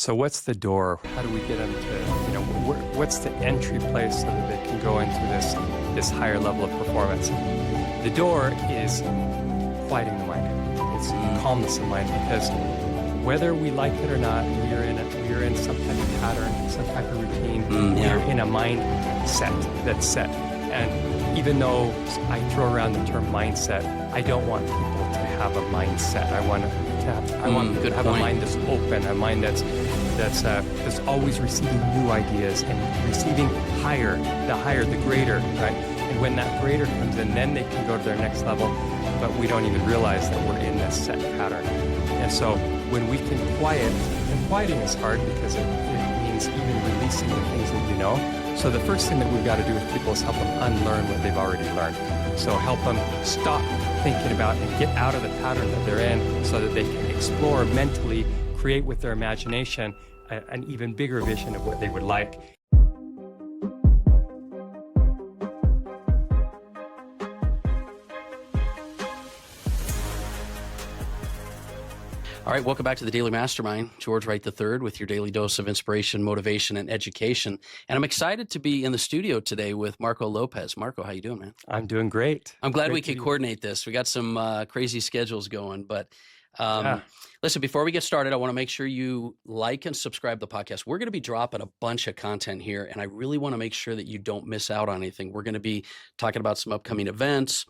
So what's the door? How do we get them to, what's the entry place so that they can go into this higher level of performance? The door is quieting the mind. It's calmness of mind, because whether we like it or not, we are in some type of pattern, some type of routine. We are in a mindset that's set. And even though I throw around the term mindset, I don't want people to have a mindset. I want them to have a mind that's open, a mind that's always receiving new ideas and receiving the greater, right? And when that greater comes in, then they can go to their next level, but we don't even realize that we're in this set pattern. And so when we can quiet, and quieting is hard because it means even releasing the things that you know. So the first thing that we've got to do with people is help them unlearn what they've already learned. So help them stop thinking about and get out of the pattern that they're in so that they can explore mentally, create with their imagination an even bigger vision of what they would like. All right, welcome back to the Daily Mastermind. George Wright III with your daily dose of inspiration, motivation, and education. And I'm excited to be in the studio today with Marco Lopez. Marco, how you doing, man? I'm doing great. I'm glad we could coordinate this. We got some crazy schedules going, but listen, before we get started, I want to make sure you like and subscribe to the podcast. We're going to be dropping a bunch of content here, and I really want to make sure that you don't miss out on anything. We're going to be talking about some upcoming events.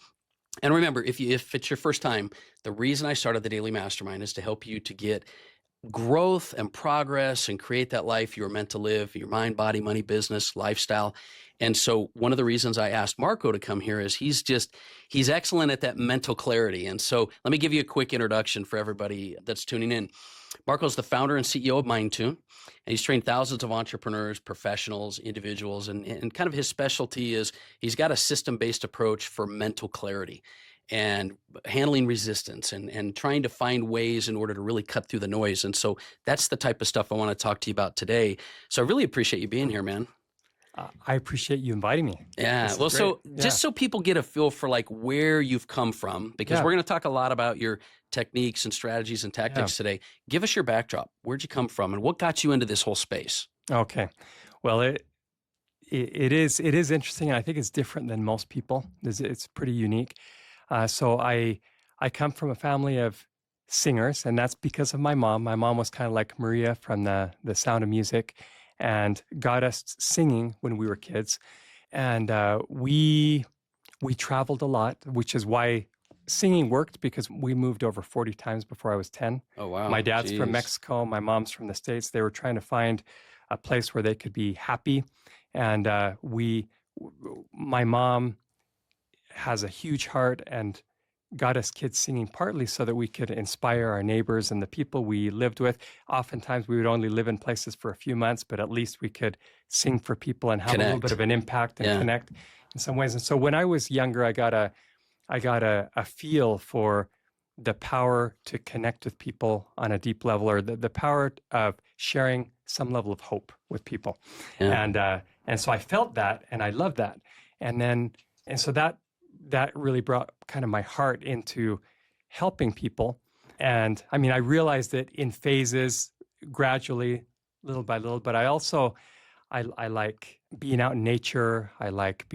And remember, if it's your first time, the reason I started the Daily Mastermind is to help you to get growth and progress and create that life you were meant to live, your mind, body, money, business, lifestyle. And so one of the reasons I asked Marco to come here is he's excellent at that mental clarity. And so let me give you a quick introduction for everybody that's tuning in. Marco's the founder and CEO of MindTune, and he's trained thousands of entrepreneurs, professionals, individuals, and kind of his specialty is he's got a system-based approach for mental clarity and handling resistance and trying to find ways in order to really cut through the noise. And so that's the type of stuff I want to talk to you about today. So I really appreciate you being here, man. I appreciate you inviting me. Yeah. Well, so just so people get a feel for like where you've come from, because we're going to talk a lot about your techniques and strategies and tactics today. Give us your backdrop. Where'd you come from and what got you into this whole space? Okay. Well, it is interesting. And I think it's different than most people. It's pretty unique. So I come from a family of singers, and that's because of my mom. My mom was kind of like Maria from the Sound of Music, and got us singing when we were kids. And we traveled a lot, which is why singing worked, because we moved over 40 times before I was 10. Oh, wow. My dad's from Mexico. My mom's from the States. They were trying to find a place where they could be happy. And my mom has a huge heart and got us kids singing partly so that we could inspire our neighbors and the people we lived with. Oftentimes we would only live in places for a few months, but at least we could sing for people and have a little bit of an impact and connect in some ways. And so when I was younger, I got a feel for the power to connect with people on a deep level, or the power of sharing some level of hope with people. Yeah. And so I felt that, and I loved that. And so that really brought kind of my heart into helping people. And I mean, I realized it in phases, gradually, little by little, but I also, I like being out in nature. I like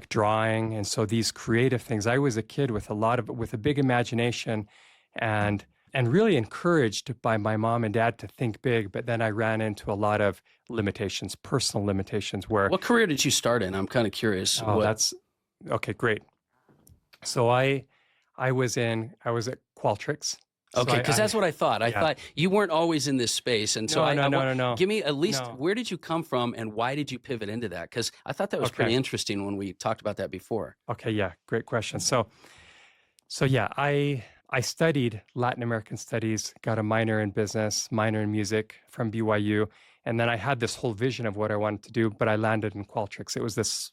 drawing. And so these creative things, I was a kid with a big imagination and really encouraged by my mom and dad to think big. But then I ran into a lot of limitations, personal limitations where. What career did you start in? I'm kind of curious. Okay, great. So I was at Qualtrics. Okay, because that's what I thought. I thought you weren't always in this space. And so no. Give me at least, where did you come from and why did you pivot into that? Because I thought that was pretty interesting when we talked about that before. Okay, yeah, great question. So yeah, I studied Latin American studies, got a minor in business, minor in music from BYU. And then I had this whole vision of what I wanted to do, but I landed in Qualtrics. It was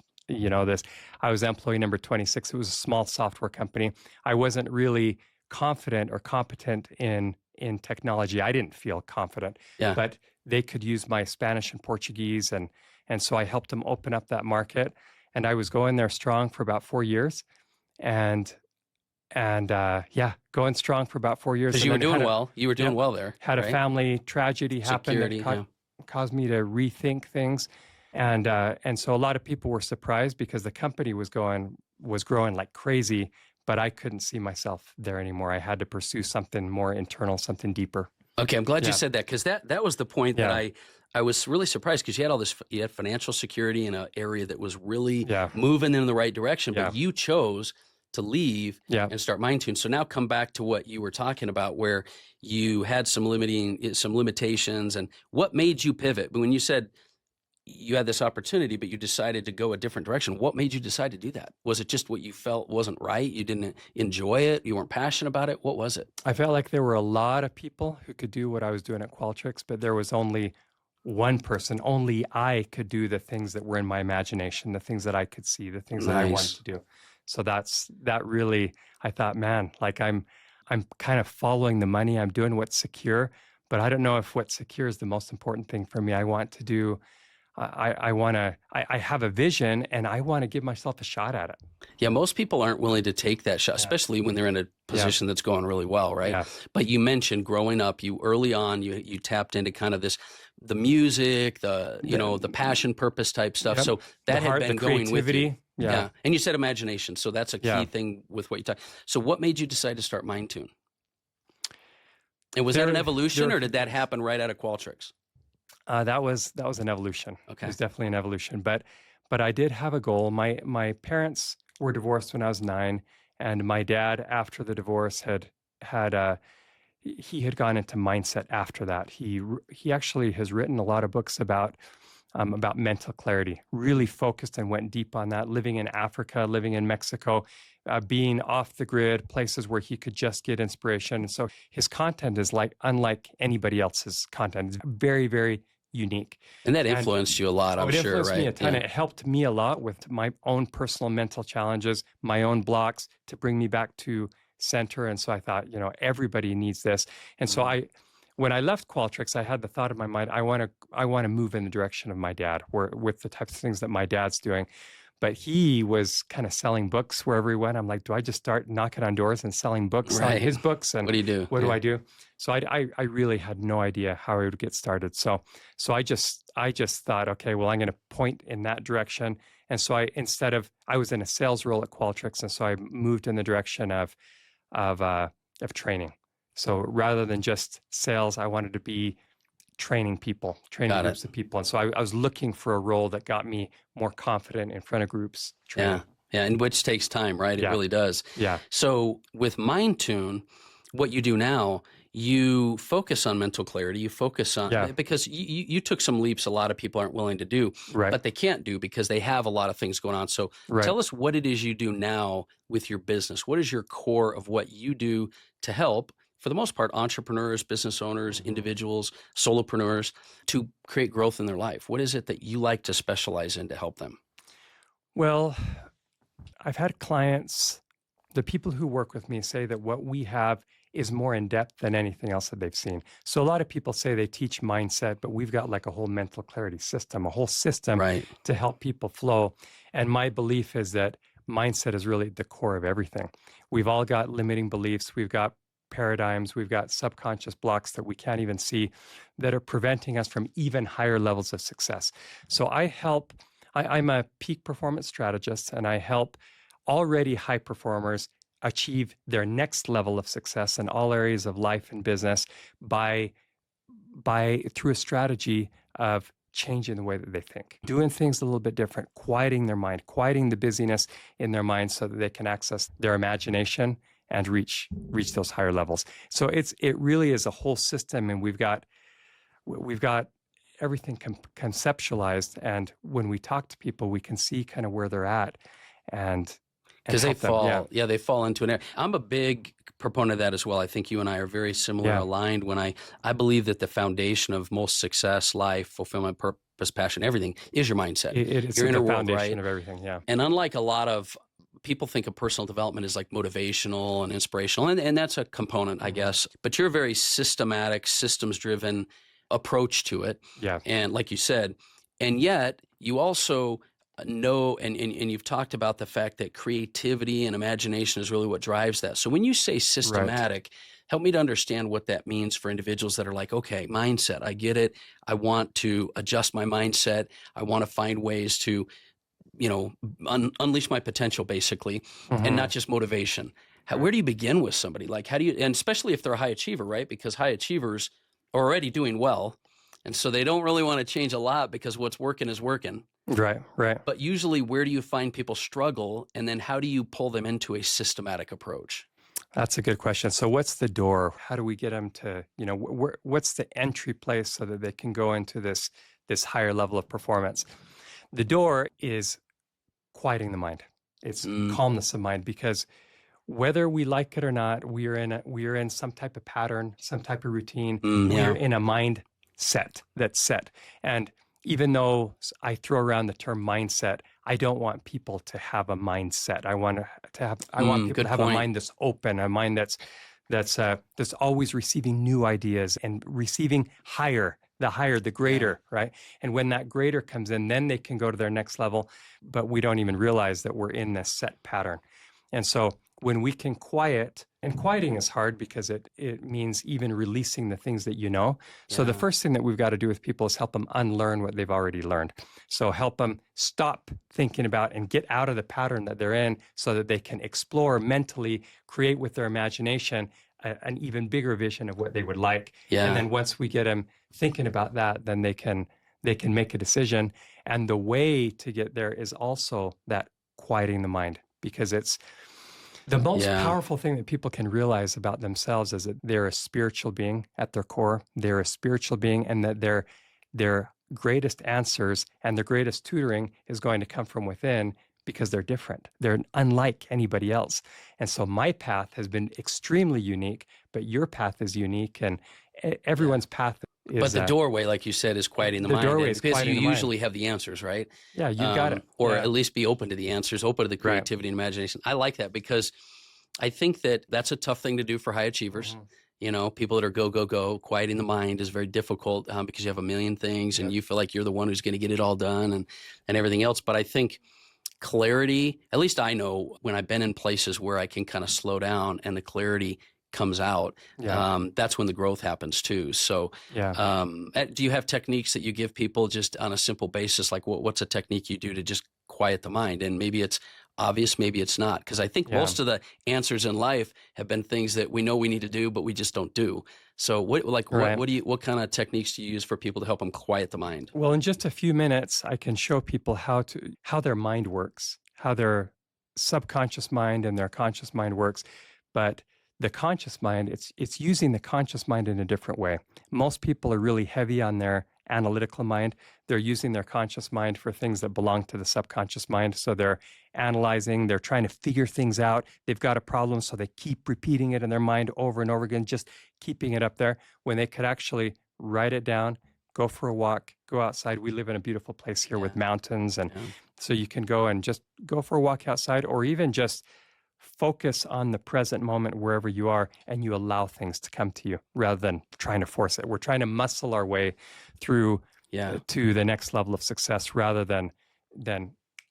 I was employee number 26. It was a small software company. I wasn't really confident or competent in technology. I didn't feel confident, but they could use my Spanish and Portuguese. And so I helped them open up that market. And I was going there strong for about 4 years. And and yeah, going strong for about 4 years. Because And you were then doing had a- well. You were doing Yep. well there. Had a right? family tragedy happen Security, that caused me to rethink things, and so a lot of people were surprised because the company was growing like crazy, but I couldn't see myself there anymore. I had to pursue something more internal, something deeper. Okay, I'm glad you Yeah. said that, because that was the point that Yeah. I was really surprised, because you had financial security in an area that was really Yeah. moving in the right direction, but Yeah. you chose to leave Yeah. and start MindTune. So now come back to what you were talking about, where you had some limitations, and what made you pivot? But when you said you had this opportunity, but you decided to go a different direction, what made you decide to do that? Was it just what you felt wasn't right? You didn't enjoy it? You weren't passionate about it? What was it? I felt like there were a lot of people who could do what I was doing at Qualtrics, but there was only one person. Only I could do the things that were in my imagination, the things that I could see, the things that I wanted Nice. to do. So that really, I thought, man, like I'm kind of following the money. I'm doing what's secure, but I don't know if what's secure is the most important thing for me. I want to do, I have a vision, and I want to give myself a shot at it. Yeah, most people aren't willing to take that shot, especially when they're in a position that's going really well, right? Yeah. But you mentioned growing up, you early on, you tapped into kind of the music, the passion, purpose type stuff. Yep. So that The had been going with you. creativity. Yeah. And you said imagination, so that's a key thing with what you talk. So what made you decide to start MindTune? And was that an evolution, or did that happen right out of Qualtrics? That was an evolution. Okay. It was definitely an evolution. But I did have a goal. My parents were divorced when I was 9, and my dad, after the divorce, had gone into mindset after that. He actually has written a lot of books about mental clarity. Really focused and went deep on that. Living in Africa, living in Mexico, being off the grid, places where he could just get inspiration. So his content is unlike anybody else's content. It's very, very unique. And that influenced you a lot, I'm it sure, influenced right? me a ton. Yeah. It helped me a lot with my own personal mental challenges, my own blocks, to bring me back to center. And so I thought, everybody needs this. And so when I left Qualtrics, I had the thought in my mind, I want to move in the direction of my dad, with the types of things that my dad's doing. But he was kind of selling books wherever he went. I'm like, do I just start knocking on doors and selling books, selling his books? And what do you do? What do I do? So I really had no idea how I would get started. So I just thought, okay, well, I'm going to point in that direction. And so I was in a sales role at Qualtrics, and so I moved in the direction of training. So rather than just sales, I wanted to be training people, training groups of people. And so I was looking for a role that got me more confident in front of groups. Training. Yeah, and which takes time, right? It really does. Yeah. So with MindTune, what you do now, you focus on mental clarity. You focus on, because you took some leaps a lot of people aren't willing to do, but they can't do because they have a lot of things going on. So tell us what it is you do now with your business. What is your core of what you do to help, for the most part, entrepreneurs, business owners, individuals, solopreneurs, to create growth in their life? What is it that you like to specialize in to help them? Well, I've had clients, the people who work with me, say that what we have is more in depth than anything else that they've seen. So a lot of people say they teach mindset, but we've got like a whole mental clarity system, a whole system to help people flow. And my belief is that mindset is really the core of everything. We've all got limiting beliefs. We've got paradigms. We've got subconscious blocks that we can't even see that are preventing us from even higher levels of success. So I'm a peak performance strategist, and I help already high performers achieve their next level of success in all areas of life and business through a strategy of changing the way that they think, doing things a little bit different, quieting their mind, quieting the busyness in their mind so that they can access their imagination and reach those higher levels. So it really is a whole system, and we've got everything conceptualized. And when we talk to people, we can see kind of where they're at, and because they fall, they fall into an area. I'm a big proponent of that as well. I think you and I are very similar, aligned. When I believe that the foundation of most success, life, fulfillment, purpose, passion, everything is your mindset. It's your the inner foundation world, right? of everything. Yeah. And unlike a lot of people think of personal development as like motivational and inspirational, and that's a component, I guess. But you're a very systematic, systems-driven approach to it. Yeah. And like you said, and yet you also know, and you've talked about the fact that creativity and imagination is really what drives that. So when you say systematic, help me to understand what that means for individuals that are like, okay, mindset, I get it. I want to adjust my mindset. I want to find ways to, unleash my potential basically, and not just motivation. Where do you begin with somebody? Like, how do you, and especially if they're a high achiever, right? Because high achievers are already doing well. And so they don't really want to change a lot because what's working is working. Right. But usually, where do you find people struggle? And then how do you pull them into a systematic approach? That's a good question. So what's the door? How do we get them to, what's the entry place so that they can go into this higher level of performance? The door is quieting the mind. It's calmness of mind, because whether we like it or not, we are in some type of pattern, some type of routine. We are in a mindset that's set. And even though I throw around the term mindset, I don't want people to have a mindset. I want people to have a mind that's open, a mind that's always receiving new ideas and receiving higher, the greater, right? And when that greater comes in, then they can go to their next level, but we don't even realize that we're in this set pattern. And so when we can quiet, and quieting is hard because it means even releasing the things that you know. So the first thing that we've got to do with people is help them unlearn what they've already learned. So help them stop thinking about and get out of the pattern that they're in so that they can explore mentally, create with their imagination an even bigger vision of what they would like. And then once we get them thinking about that, then they can make a decision. And the way to get there is also that quieting the mind, because it's the most powerful thing that people can realize about themselves is that they're a spiritual being at their core. They're a spiritual being, and that their greatest answers and their greatest tutoring is going to come from within, because they're different. They're unlike anybody else. And so my path has been extremely unique, but your path is unique, and everyone's path is... But the doorway, like you said, is quieting the mind. Doorway is because quieting you the mind. usually have the answers, right? Yeah, you got it. Or at least be open to the answers, open to the creativity and imagination. I like that, because I think that that's a tough thing to do for high achievers. People that are go, go, go. Quieting the mind is very difficult because you have a million things and you feel like you're the one who's going to get it all done and everything else. But I think clarity, at least I know when I've been in places where I can kind of slow down and the clarity comes out, that's when the growth happens too. So do you have techniques that you give people just on a simple basis? Like what's a technique you do to just quiet the mind? And maybe it's obvious, maybe it's not. Because I think most of the answers in life have been things that we know we need to do, but we just don't do. So what kind of techniques do you use for people to help them quiet the mind? Well, in just a few minutes, I can show people how their mind works, how their subconscious mind and their conscious mind works. But the conscious mind, it's using the conscious mind in a different way. Most people are really heavy on their analytical mind. They're using their conscious mind for things that belong to the subconscious mind. So they're analyzing, they're trying to figure things out. They've got a problem, so they keep repeating it in their mind over and over again, just keeping it up there, when they could actually write it down, go for a walk, go outside. We live in a beautiful place here with mountains. And so you can go and just go for a walk outside, or even just focus on the present moment wherever you are, and you allow things to come to you rather than trying to force it. We're trying to muscle our way through to the next level of success, rather than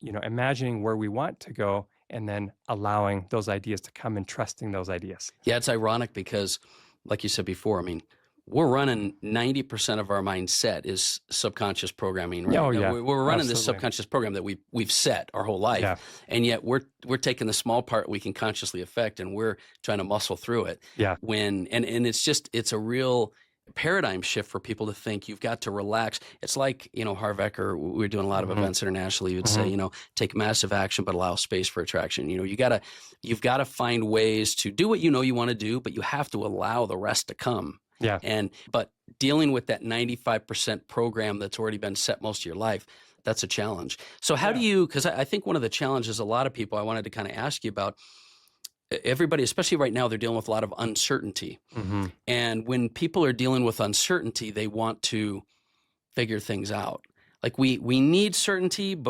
imagining where we want to go and then allowing those ideas to come and trusting those ideas. Yeah, it's ironic because, like you said before, I mean, we're running 90% of our mindset is subconscious programming, right? We're running this subconscious program that we've set our whole life, and yet we're taking the small part we can consciously affect, and we're trying to muscle through it. And it's a real paradigm shift for people to think you've got to relax. It's like, Harv Eker, we were doing a lot of events internationally. He would say, take massive action, but allow space for attraction. You've got to find ways to do what you want to do, but you have to allow the rest to come. But dealing with that 95% program that's already been set most of your life, that's a challenge. So how do you, because I think one of the challenges a lot of people, I wanted to kind of ask you about, everybody, especially right now, they're dealing with a lot of uncertainty. And when people are dealing with uncertainty, they want to figure things out. Like we need certainty,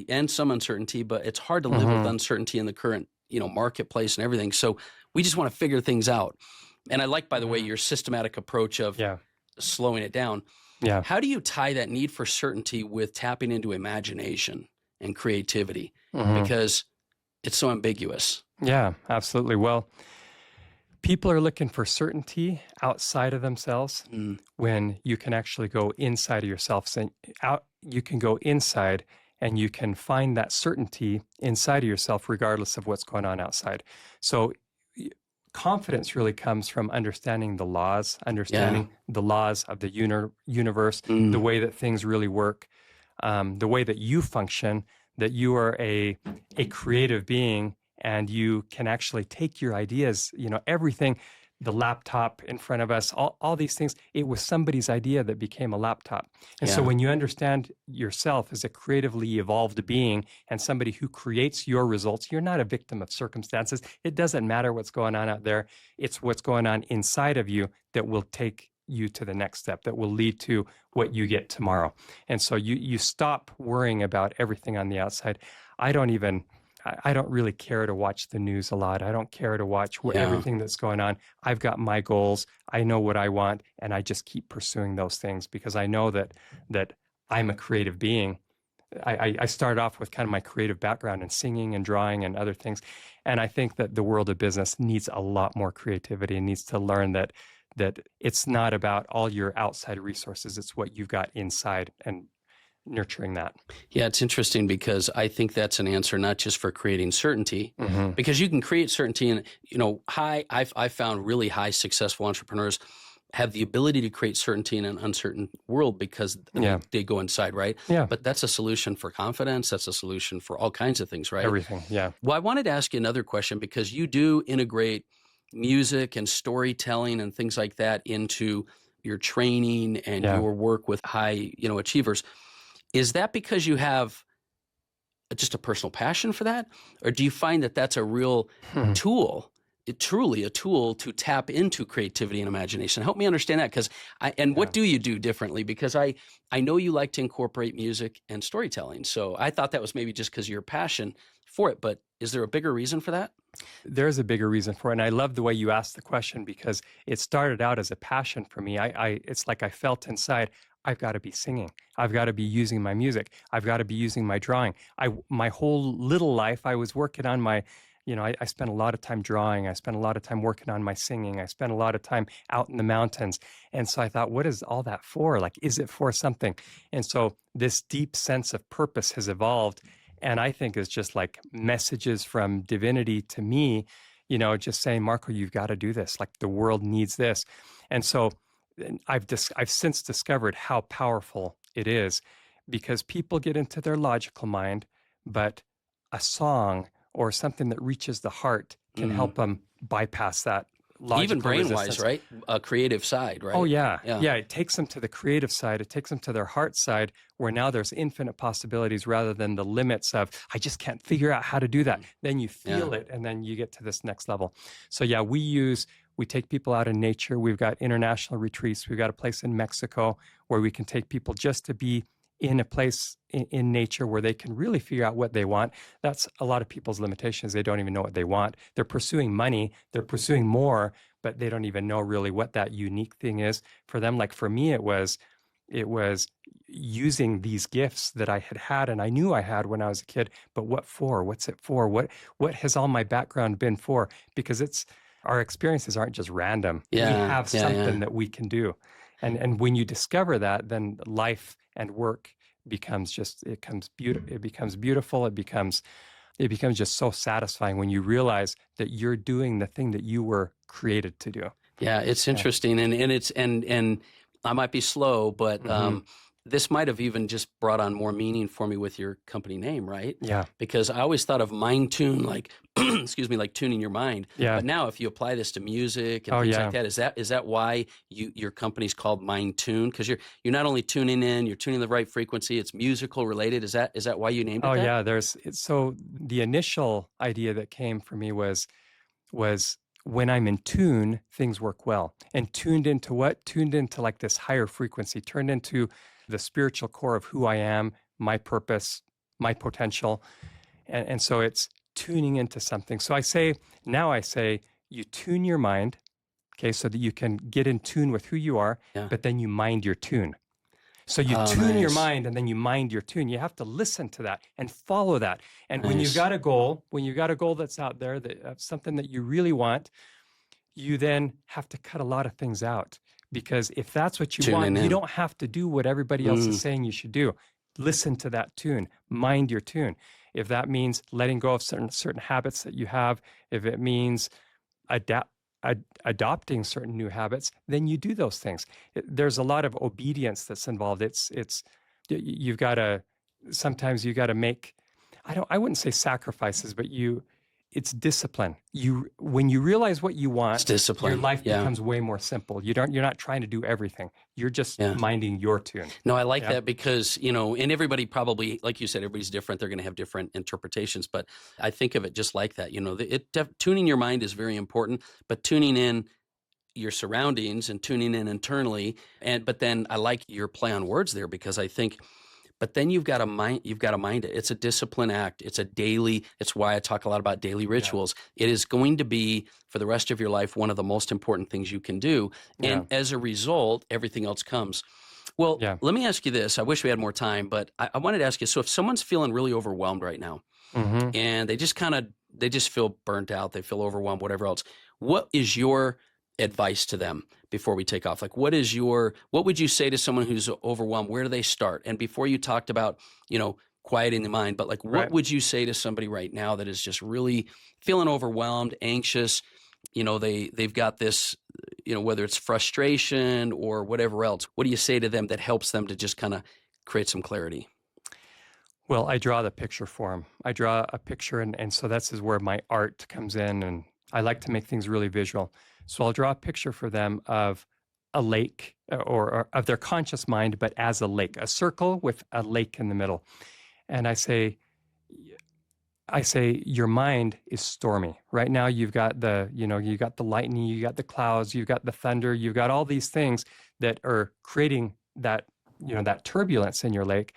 and some uncertainty, but it's hard to live with uncertainty in the current, marketplace and everything. So we just want to figure things out. And I like, by the way, your systematic approach of slowing it down. How do you tie that need for certainty with tapping into imagination and creativity Mhm. because it's so ambiguous. Yeah, absolutely. Well, people are looking for certainty outside of themselves Mm, when you can actually go inside of yourself. So you can go inside and you can find that certainty inside of yourself, regardless of what's going on outside. So y- confidence really comes from understanding the laws, yeah. understanding the laws of the universe, the Mm, way that things really work, the way that you function, that you are a creative being and you can actually take your ideas, everything, the laptop in front of us, all these things, it was somebody's idea that became a laptop. And so yeah. when you understand yourself as a creatively evolved being and somebody who creates your results, you're not a victim of circumstances. It doesn't matter what's going on out there. It's what's going on inside of you that will take you to the next step, that will lead to what you get tomorrow. And so you stop worrying about everything on the outside. I don't even I don't really care to watch the news a lot. I don't care to watch Yeah. everything that's going on. I've got my goals. I know what I want, and I just keep pursuing those things because I know that I'm a creative being. I started off with kind of my creative background in singing and drawing and other things, and I think that the world of business needs a lot more creativity and needs to learn that it's not about all your outside resources. It's what you've got inside and nurturing that. Yeah, it's interesting because I think that's an answer not just for creating certainty, Hmm. because you can create certainty and I've found really high successful entrepreneurs have the ability to create certainty in an uncertain world because Yeah. they go inside, right? Yeah. But that's a solution for confidence. That's a solution for all kinds of things, right? Everything. Yeah. Well, I wanted to ask you another question because you do integrate music and storytelling and things like that into your training and Yeah. your work with high, achievers. Is that because you have just a personal passion for that? Or do you find that that's a real Hmm. tool, truly a tool to tap into creativity and imagination? Help me understand that because Yeah. what do you do differently? Because I know you like to incorporate music and storytelling. So I thought that was maybe just because of your passion for it, but is there a bigger reason for that? There's a bigger reason for it. And I love the way you asked the question because it started out as a passion for me. It's like I felt inside, I've got to be singing. I've got to be using my music. I've got to be using my drawing. My whole little life, I was working on I spent a lot of time drawing. I spent a lot of time working on my singing. I spent a lot of time out in the mountains. And so I thought, what is all that for? Like, is it for something? And so this deep sense of purpose has evolved. And I think it's just like messages from divinity to me, just saying, Marco, you've got to do this. Like the world needs this. And so I've since discovered how powerful it is because people get into their logical mind, but a song or something that reaches the heart can Mm. help them bypass that Even logical brain wise, resistance. right? A creative side, right? Oh, yeah. Yeah. Yeah. It takes them to the creative side. It takes them to their heart side where now there's infinite possibilities rather than the limits of, I just can't figure out how to do that. Then you feel it and then you get to this next level. So, yeah, we take people out in nature. We've got international retreats. We've got a place in Mexico where we can take people just to be in a place in nature where they can really figure out what they want. That's a lot of people's limitations. They don't even know what they want. They're pursuing money. They're pursuing more, but they don't even know really what that unique thing is for them. Like for me, it was using these gifts that I had and I knew I had when I was a kid, but what for? What's it for? What has all my background been for? Because our experiences aren't just random. We have something that we can do. And when you discover that, then life and work becomes beautiful. It becomes beautiful. It becomes just so satisfying when you realize that you're doing the thing that you were created to do. Yeah, it's interesting, and I might be slow, but this might have even just brought on more meaning for me with your company name, right? Yeah. Because I always thought of mind tune, like excuse me, like tuning your mind. Yeah. But now, if you apply this to music and things like that, is that why your company's called Mind Tune? Because you're not only tuning in, you're tuning the right frequency. It's musical related. Is that why you named it? Oh that? yeah. So the initial idea that came for me was when I'm in tune, things work well. And tuned into what? Tuned into like this higher frequency, turned into the spiritual core of who I am, my purpose, my potential. And so it's tuning into something. So I say, you tune your mind, okay, so that you can get in tune with who you are, but then you mind your tune. So you tune your mind and then you mind your tune. You have to listen to that and follow that. And when you've got a goal, that's out there, that something that you really want, you then have to cut a lot of things out. Because if that's what you want, you don't have to do what everybody else is saying you should do. Listen to that tune, mind your tune. If that means letting go of certain habits that you have, if it means adopting certain new habits, then you do those things. There's a lot of obedience that's involved. You've got to, sometimes you got to make, I wouldn't say sacrifices, but it's discipline. When you realize what you want, it's discipline. Your life becomes way more simple. You're not trying to do everything. You're just minding your tune. No, I like that because, and everybody probably, like you said, everybody's different. They're going to have different interpretations, but I think of it just like that. Tuning your mind is very important, but tuning in your surroundings and tuning in internally. But then I like your play on words there, because I think, but then you've got to mind it. It's a discipline act. It's why I talk a lot about daily rituals. It is going to be, for the rest of your life, one of the most important things you can do. And as a result, everything else comes. Well, let me ask you this. I wish we had more time, but I wanted to ask you, so if someone's feeling really overwhelmed right now, and they just feel burnt out, they feel overwhelmed, whatever else, what is your advice to them before we take off? Like, what would you say to someone who's overwhelmed? Where do they start? And before you talked about, quieting the mind, but like, what would you say to somebody right now that is just really feeling overwhelmed, anxious? They've got this, whether it's frustration or whatever else, what do you say to them that helps them to just kind of create some clarity? Well, I draw the picture for them. I draw a picture, and so that's where my art comes in, and I like to make things really visual. So I'll draw a picture for them of a lake, or of their conscious mind, but as a lake, a circle with a lake in the middle. And I say, your mind is stormy. Right now you've got you got the lightning, you got the clouds, you've got the thunder, you've got all these things that are creating that, that turbulence in your lake.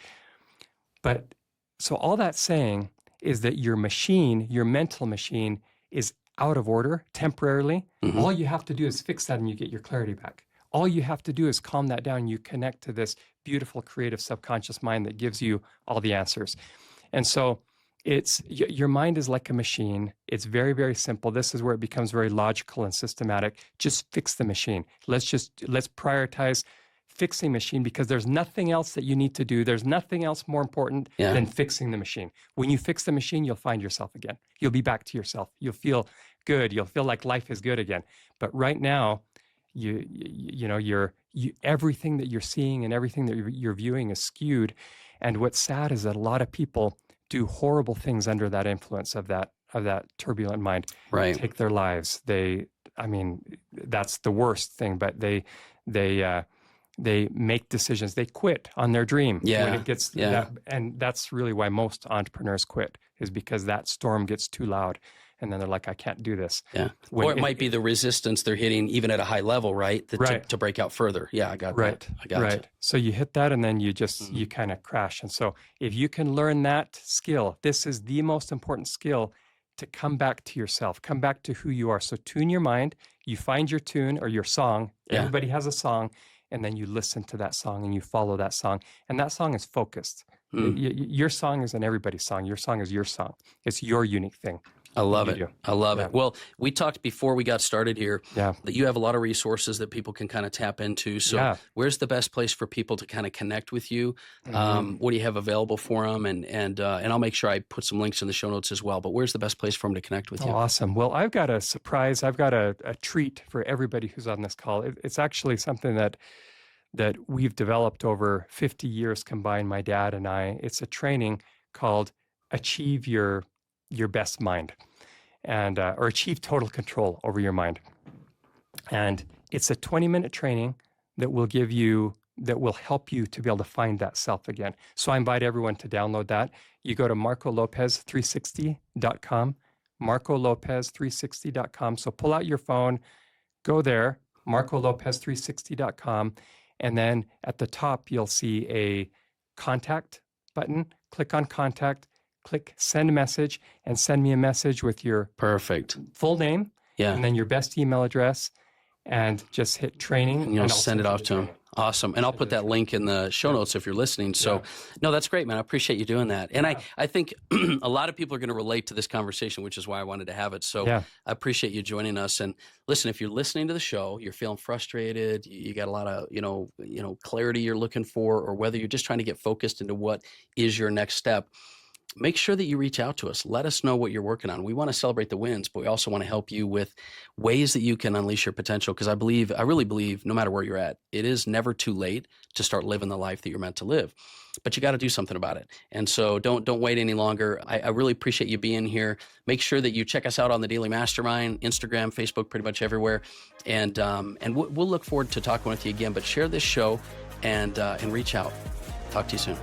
But so all that's saying is that your mental machine is out of order temporarily. All you have to do is fix that and you get your clarity back. All you have to do is calm that down. You connect to this beautiful, creative subconscious mind that gives you all the answers. And so your mind is like a machine. It's very, very simple. This is where it becomes very logical and systematic. Just fix the machine. Let's prioritize fixing machine, because there's nothing else that you need to do. There's nothing else more important than fixing the machine. When you fix the machine, you'll find yourself again. You'll be back to yourself. You'll feel good. You'll feel like life is good again. But right now, everything that you're seeing and everything that you're viewing is skewed. And what's sad is that a lot of people do horrible things under that influence of that turbulent mind. Right. Take their lives. That's the worst thing. But they make decisions. They quit on their dream when it gets that, and that's really why most entrepreneurs quit, is because that storm gets too loud, and then they're like, I can't do this. Yeah. Or it might be the resistance they're hitting, even at a high level, right? To break out further. Yeah, I got that. I got it. So you hit that, and then you just you kind of crash. And so if you can learn that skill, this is the most important skill, to come back to yourself, come back to who you are. So tune your mind. You find your tune or your song. Everybody has a song. And then you listen to that song and you follow that song. And that song is focused. Your song isn't everybody's song. Your song is your song. It's your unique thing. I love it. I love it. Well, we talked before we got started here that you have a lot of resources that people can kind of tap into. So where's the best place for people to kind of connect with you? What do you have available for them? And I'll make sure I put some links in the show notes as well. But where's the best place for them to connect with you? Awesome. Well, I've got a surprise. I've got a treat for everybody who's on this call. It's actually something that we've developed over 50 years combined, my dad and I. It's a training called Achieve Your Best Mind, and or Achieve Total Control Over Your Mind. And it's a 20-minute training that will help you to be able to find that self again. So I invite everyone to download that. You go to marcolopez360.com, marcolopez360.com. So pull out your phone, go there, marcolopez360.com. And then at the top, you'll see a contact button. Click on contact, click send message, and send me a message with your full name, and then your best email address, and just hit training. And you'll send it off to them. Awesome. And I'll put that link in the show notes if you're listening. So, no, that's great, man. I appreciate you doing that. And I think a lot of people are going to relate to this conversation, which is why I wanted to have it. So I appreciate you joining us. And listen, if you're listening to the show, you're feeling frustrated, you got a lot of, clarity you're looking for, or whether you're just trying to get focused into what is your next step, make sure that you reach out to us. Let us know what you're working on. We want to celebrate the wins, but we also want to help you with ways that you can unleash your potential. Because I really believe, no matter where you're at, it is never too late to start living the life that you're meant to live. But you got to do something about it. And so don't wait any longer. I really appreciate you being here. Make sure that you check us out on the Daily Mastermind, Instagram, Facebook, pretty much everywhere. And we'll look forward to talking with you again. But share this show and reach out. Talk to you soon.